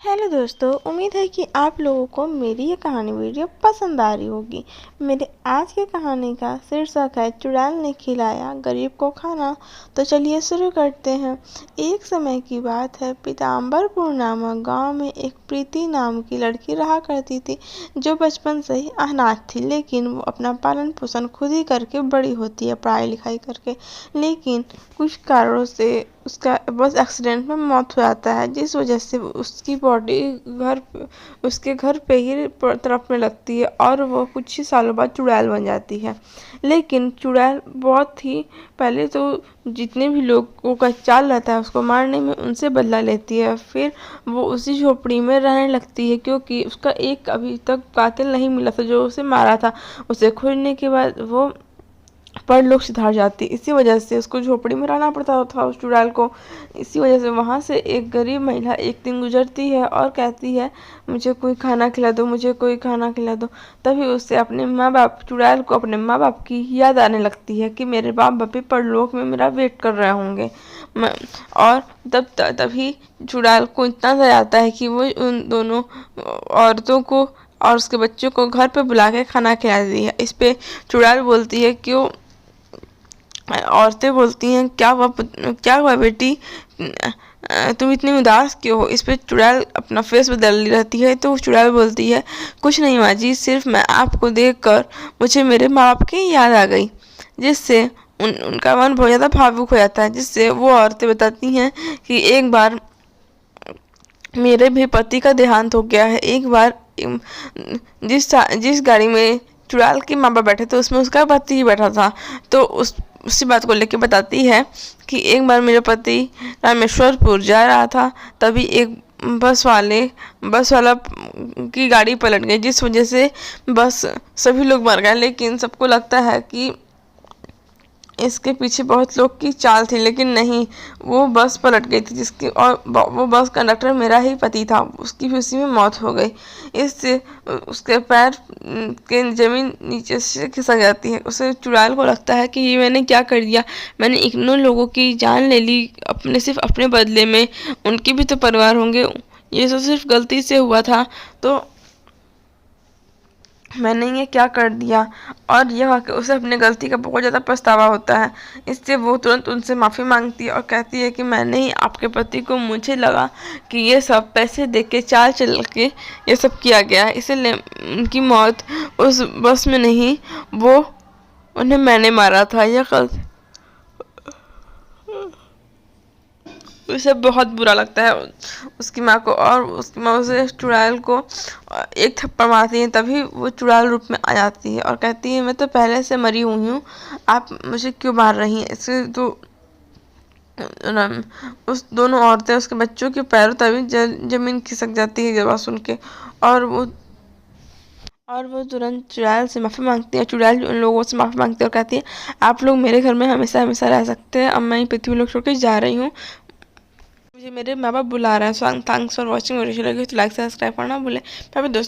Hello दोस्तों, उम्मीद है कि आप लोगों को मेरी ये कहानी वीडियो पसंद आ रही होगी। मेरे आज की कहानी का शीर्षक है चुड़ैल ने खिलाया गरीब को खाना। तो चलिए शुरू करते हैं। एक समय की बात है, पीताम्बरपुर नामक गांव में एक प्रीति नाम की लड़की रहा करती थी, जो बचपन से ही अनाथ थी। लेकिन वो अपना पालन पोषण खुद ही करके बड़ी होती है, पढ़ाई लिखाई करके। लेकिन कुछ कारणों से उसका बस एक्सीडेंट में मौत हो जाता है, जिस वजह से उसकी बॉडी उसके घर पे ही तड़पने लगती है और वो कुछ ही सालों बाद चुड़ैल बन जाती है। लेकिन चुड़ैल बहुत ही पहले तो जितने भी लोगों का चाल रहता है उसको मारने में, उनसे बदला लेती है। फिर वो उसी झोपड़ी में रहने लगती है, क्योंकि उसका एक अभी तक कातिल नहीं मिला था जो उसे मारा था। उसे खोजने के बाद वो पर लोग सुधार जाती, इसी वजह से उसको झोपड़ी में रहना पड़ता था उस चुड़ैल को। इसी वजह से वहाँ से एक गरीब महिला एक दिन गुजरती है और कहती है, मुझे कोई खाना खिला दो, मुझे कोई खाना खिला दो। तभी उससे अपने माँ बाप चुड़ैल को अपने माँ बाप की याद आने लगती है कि मेरे बाप बापी परलोक में मेरा वेट कर रहे होंगे। और तभी चुड़ैल को इतना दया आता है कि वो उन दोनों औरतों को और उसके बच्चों को घर पे बुला के खाना खिलाती है। इस पे चुड़ैल बोलती है, क्यों औरतें बोलती हैं, क्या हुआ बेटी, तुम इतनी उदास क्यों हो। इस पे चुड़ैल अपना फेस बदल ली रहती है। तो चुड़ैल बोलती है, कुछ नहीं माँ जी, सिर्फ मैं आपको देखकर मुझे मेरे माँ बाप की याद आ गई, जिससे उनका मन बहुत ज़्यादा भावुक हो जाता है। जिससे वो औरतें बताती हैं कि एक बार मेरे भी पति का देहांत हो गया है। एक बार जिस गाड़ी में चुड़ैल के माँ बाप बैठे थे उसमें उसका पति ही बैठा था। तो उसी बात को लेकर बताती है कि एक बार मेरे पति रामेश्वरपुर जा रहा था, तभी एक बस वाला की गाड़ी पलट गई, जिस वजह से बस सभी लोग मर गए। लेकिन सबको लगता है कि इसके पीछे बहुत लोग की चाल थी, लेकिन नहीं, वो बस पलट गई थी जिसकी, और वो बस कंडक्टर मेरा ही पति था। उसकी भी उसी में मौत हो गई। इससे उसके पैर के जमीन नीचे से खिसक जाती है। उसे चुड़ैल को लगता है कि ये मैंने क्या कर दिया, मैंने इतने लोगों की जान ले ली सिर्फ अपने बदले में। उनके भी तो परिवार होंगे, ये तो सिर्फ गलती से हुआ था, तो मैंने ये क्या कर दिया। और यह कि उसे अपनी गलती का बहुत ज़्यादा पछतावा होता है। इससे वो तुरंत उनसे माफ़ी मांगती है और कहती है कि मैंने ही आपके पति को, मुझे लगा कि ये सब पैसे दे के चाल चल के ये सब किया गया है, इसीलिए उनकी मौत उस बस में नहीं, वो उन्हें मैंने मारा था। यह उसे बहुत बुरा लगता है उसकी माँ को, और उसकी माँ उसे चुड़ैल को एक थप्पड़ मारती है। तभी वो चुड़ैल रूप में आ जाती है और कहती है, मैं तो पहले से मरी हुई हूँ, आप मुझे क्यों मार रही हैं। इससे तो उस दोनों औरतें उसके बच्चों के पैरों तभी जमीन खिसक जाती है ये बात सुन के। और वो तुरंत चुड़ैल से माफ़ी मांगती है। चुड़ैल उन लोगों से माफ़ी मांगती है और कहती है, आप लोग मेरे घर में हमेशा हमेशा रह सकते हैं, अब मैं पृथ्वी लोग छोड़ के जा रही हूँ, मुझे मेरे माँ बाप बुला रहे हैं। So thanks for watching. Video लगी तो लाइक सब्सक्राइब करना भूलें। बाय बाय दोस्तों।